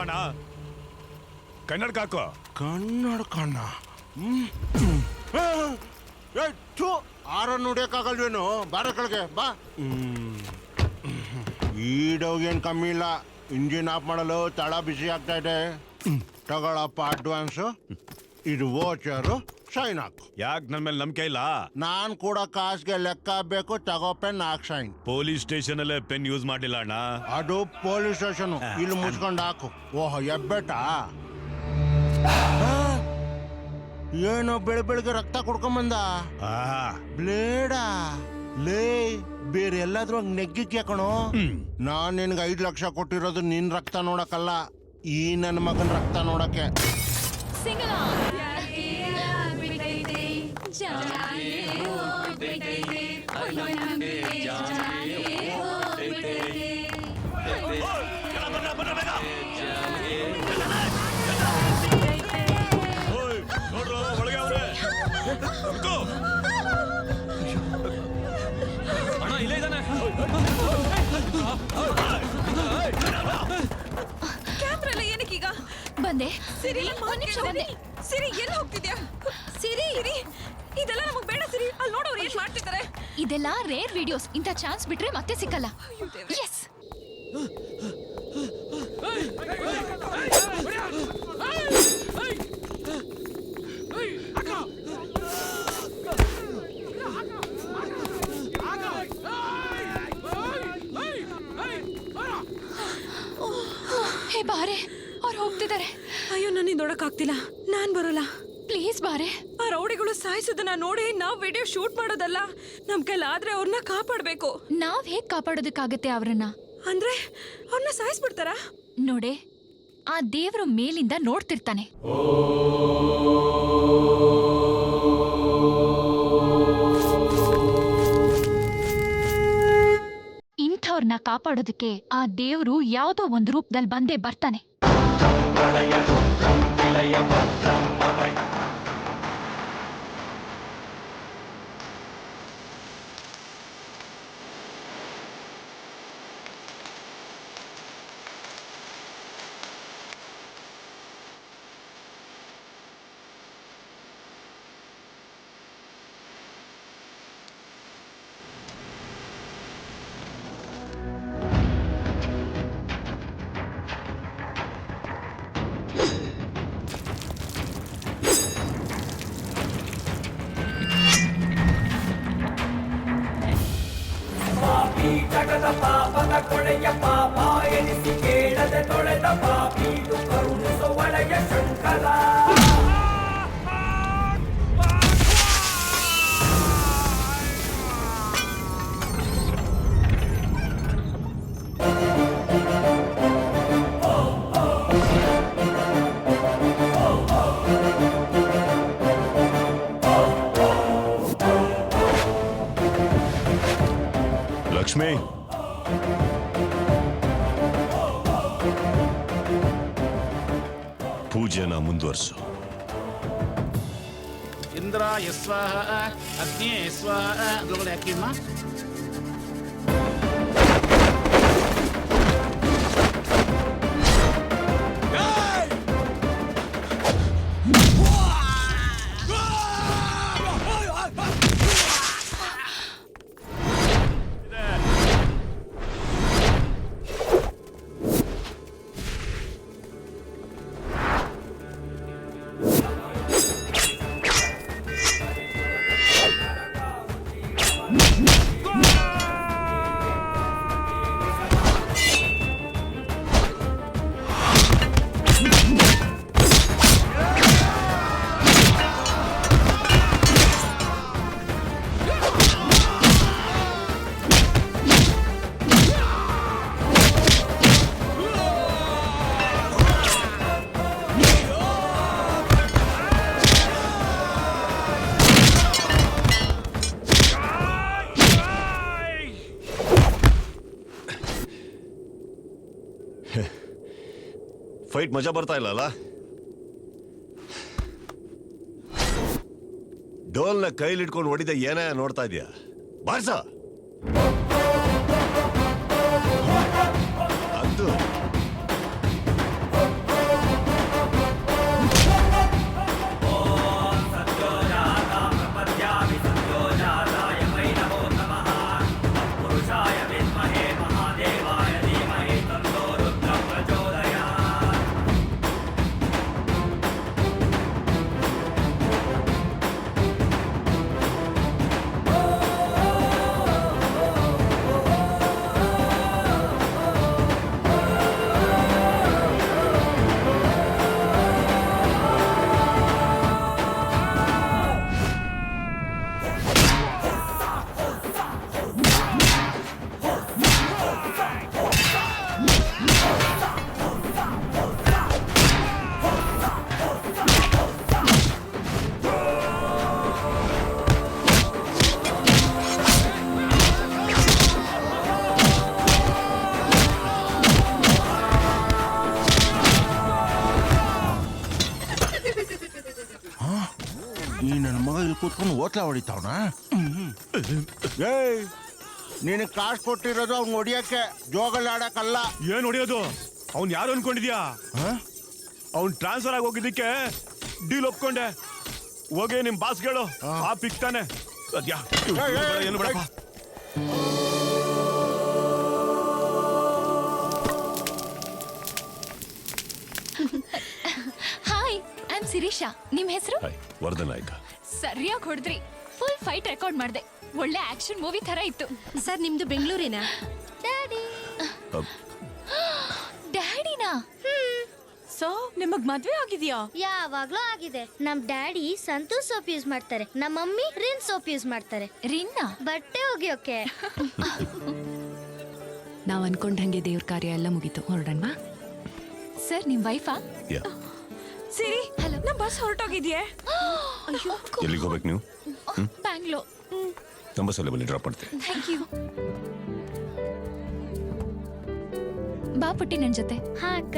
ಅಣ್ಣ ಕನ್ನಡ ಕಾಕೋ ಕನ್ನಡ ಕಣ್ಣ ಆರ ನೋಡಿಯಕ್ಕಾಗಲ್ವೇನು ಬಾರ ಕೆಳಗೆ ಬಾ ಈ ಡೌಗೇನು ಕಮ್ಮಿ ಇಲ್ಲ ಇಂಜಿನ್ ಆಫ್ ಮಾಡಲು ತಳ ಬಿಸಿ ಆಗ್ತಾ ಇದೆ ತಗೊಳಪ್ಪ ಅಡ್ವಾನ್ಸು ಇದು ವೋಚರು ಸೈನ್ ಹಾಕು ಯಾಕೆ ನನ್ನ ಮೇಲೆ ನಂಬಿಕೆ ಇಲ್ಲ ನಾನ್ ಕೂಡ ಕಾಸ್ಗೆ ಲೆಕ್ಕ ಬೇಕು ತಗೋ ಪೆನ್ ಹಾಕ್ ಸೈನ್ ಪೊಲೀಸ್ ಸ್ಟೇಷನ್ ಅಲ್ಲೇ ಪೆನ್ ಯೂಸ್ ಮಾಡಿಲ್ಲ ಅಣ್ಣ ಅದು ಪೊಲೀಸ್ ಸ್ಟೇಷನ್ ಇಲ್ಲಿ ಮುಚ್ಕೊಂಡು ಹಾಕು ಓಹ್ ಎಬ್ಬೆಟ ಏನೋ ಬೆಳಗ್ಗೆ ರಕ್ತ ಕುಡ್ಕೊಂಬಂದ ಬ್ಲೇಡಾ ಲೇ ಬೇರೆ ಎಲ್ಲಾದ್ರೂ ಹಂಗ್ ನೆಗ್ಗಿಕ್ಯಾ ಕಣೋ ನಾನ್ ನಿನ್ಗೆ 5 ಲಕ್ಷ ಕೊಟ್ಟಿರೋದು ನಿನ್ ರಕ್ತ ನೋಡಕ್ಕಲ್ಲ ಈ ನನ್ನ ಮಗನ್ ರಕ್ತ ನೋಡಕ್ಕೆ ಅಣ್ಣ ಇಲ್ಲೇ ಇದ್ದಾನೆ ಕ್ಯಾಮ್ರಾ ಎಲ್ಲ ಏನಕ್ಕೀಗ ಬಂದೆ ಸಿರಿ ಒಂದ್ ನಿಮಿಷ ಬಂದೆ ಸಿರಿ ಎಲ್ಲಿ ಹೋಗ್ತಿದ್ಯಾ ಸಿರಿ ಇದೆಲ್ಲ ನಮಗ್ ಬೇಡ ಸಿರಿ ಅಲ್ಲಿ ನೋಡೋರು ಏನ್ ಮಾಡ್ತಿದ್ದಾರೆ ಇದೆಲ್ಲ ರೇರ್ ವಿಡಿಯೋಸ್ ಇಂಥ ಚಾನ್ಸ್ ಬಿಟ್ರೆ ಮತ್ತೆ ಸಿಕ್ಕಲ್ಲ ಎಸ್ ಹೇ ಬಾರೆ ಅವ್ರು ಹೋಗ್ತಿದ್ದಾರೆ ಅಯ್ಯೋ ನಾನು ನೋಡಕ್ಕಾಗ್ತಿಲ್ಲ ನಾನ್ ಬರೋಲ್ಲ ಪ್ಲೀಸ್ ಬಾರೆ ಆ ರೌಡಿಗಳು ಸಾಯಿಸೋದನ್ನ ನೋಡಿ ನಾವ್ ವಿಡಿಯೋ ಶೂಟ್ ಮಾಡೋದಲ್ಲ ನಮ್ ಕೈಲಾದ್ರೆ ಅವ್ರನ್ನ ಕಾಪಾಡ್ಬೇಕು ನಾವ್ ಹೇಗ್ ಕಾಪಾಡೋದಕ್ಕಾಗತ್ತೆ ಅವ್ರನ್ನ ಅಂದ್ರೆ ಅವ್ರನ್ನ ಸಾಯಿಸ್ಬಿಡ್ತಾರಾ ನೋಡೆ ಆ ದೇವ್ರು ಮೇಲಿಂದ ನೋಡ್ತಿರ್ತಾನೆ ಇಂಥವ್ರನ್ನ ಕಾಪಾಡೋದಕ್ಕೆ ಆ ದೇವ್ರು ಯಾವ್ದೋ ಒಂದು ರೂಪದಲ್ಲಿ ಬಂದೇ ಬರ್ತಾನೆ ಜಗದ ಪಾಪದ ಕೊಳೆಯ ಪಾಪ ಎನಿಸಿ ಕೇಳದೆ ತೊಳೆದ ಪಾಪೀಡು ಕರುಣಿಸೋ ಒಳೆಯ ಶಂಕರ ಲಕ್ಷ್ಮಿ ಪೂಜೆನ ಮುಂದುವರ್ಸು ಇಂದ್ರ ಯಸ್ವಾಹ ಅಗ್ನಿ ಯಸ್ವಾಹ ಅದರೊಳಗಡೆ ಹಾಕಿಮ್ಮ ಫೈಟ್ ಮಜಾ ಬರ್ತಾ ಇಲ್ಲ ಡೋಲ್ನ ಕೈಲಿಟ್ಕೊಂಡು ಹೊಡಿದ ಏನೇ ನೋಡ್ತಾ ಇದೀಯಾ ಬಾರ್ಸ ಅದು ಕೂತ್ಕೊಂಡು ಓತ್ಲಾ ಹೊಡಿತಾವನ ಏಯ್ ನೀನು ಕಾಸು ಕೊಟ್ಟಿರೋದು ಅವ್ನು ಹೊಡಿಯಕ್ಕೆ ಜೋಗಲ್ಲಿ ಆಡಕ್ಕಲ್ಲ. ಏನ್ ಹೊಡಿಯೋದು? ಅವ್ನ್ ಯಾರು ಅನ್ಕೊಂಡಿದ್ಯಾ? ಅವ್ನ್ ಟ್ರಾನ್ಸ್ಫರ್ ಆಗಿ ಹೋಗಿದ್ದಕ್ಕೆ ಡೀಲ್ ಒಪ್ಕೊಂಡೆ. ಹೋಗಿ ನಿಮ್ ಬಾಸ್ ಹೇಳು, ಆ ಪಿಕ್ತಾನೆ. ಸದ್ಯ ಏನು ಬಿಡಪ್ಪ. Hi, I am Shirisha. ನಿಮ್ ಹೆಸರು? ವರ್ಧನ್ ಆಯ್ತಾ? ಸರಿಯಾಗಿ ಹೊಡೆದ್ರಿ. ಫುಲ್ ಫೈಟ್ ರೆಕಾರ್ಡ್ ಮಾಡ್ದೆ. ಒಳ್ಳೆ ಆಕ್ಷನ್ ಮೂವಿ ತರ ಇತ್ತು. ಸರ್ ನಿಮ್ದು ಬೆಂಗಳೂರಿನಾ? ಡ್ಯಾಡಿ. ಡ್ಯಾಡಿನಾ? ಸೊ ನಿಮಗ್ ಮದ್ವೆ ಆಗಿದ್ಯಾ? ಯಾವಾಗ್ಲೂ ಆಗಿದೆ. ನಮ್ ಡ್ಯಾಡಿ ಸಂತೂರ್ ಸೋಪ್ ಯೂಸ್ ಮಾಡ್ತಾರೆ, ನಮ್ಮ ಮಮ್ಮಿ ರಿನ್ ಸೋಪ್ ಯೂಸ್ ಮಾಡ್ತಾರೆ. ರಿನ್ನಾ? ಬಟ್ಟೆ ಒಗೆಯೋಕೆ. ನಾವ್ ಅನ್ಕೊಂಡಂಗೆ ದೇವ್ರ ಕಾರ್ಯ ಎಲ್ಲ ಮುಗೀತು, ಹೊರಡಣ್ವಾ? ಸರ್ ನಿಮ್ ವೈಫಾ? ಸಿರಿ, ನಮ್ ಬಸ್ ಹೊರಟೋಗಿದ್ಯೆ. ಎಲ್ಲಿಗೆ ಹೋಗ್ಬೇಕು ನೀವು? ಬ್ಯಾಂಗ್ಳೂರ್. ನಮ್ಮ ಬಸ್ಸಲ್ಲಿ ಬನ್ನಿ, ಡ್ರಾಪ್ ಮಾಡ್ತೀನಿ. Thank you. ಬಾ ಪುಟ್ಟಿ ನನ್ ಜೊತೆ. ಹಾ ಅಕ್ಕ.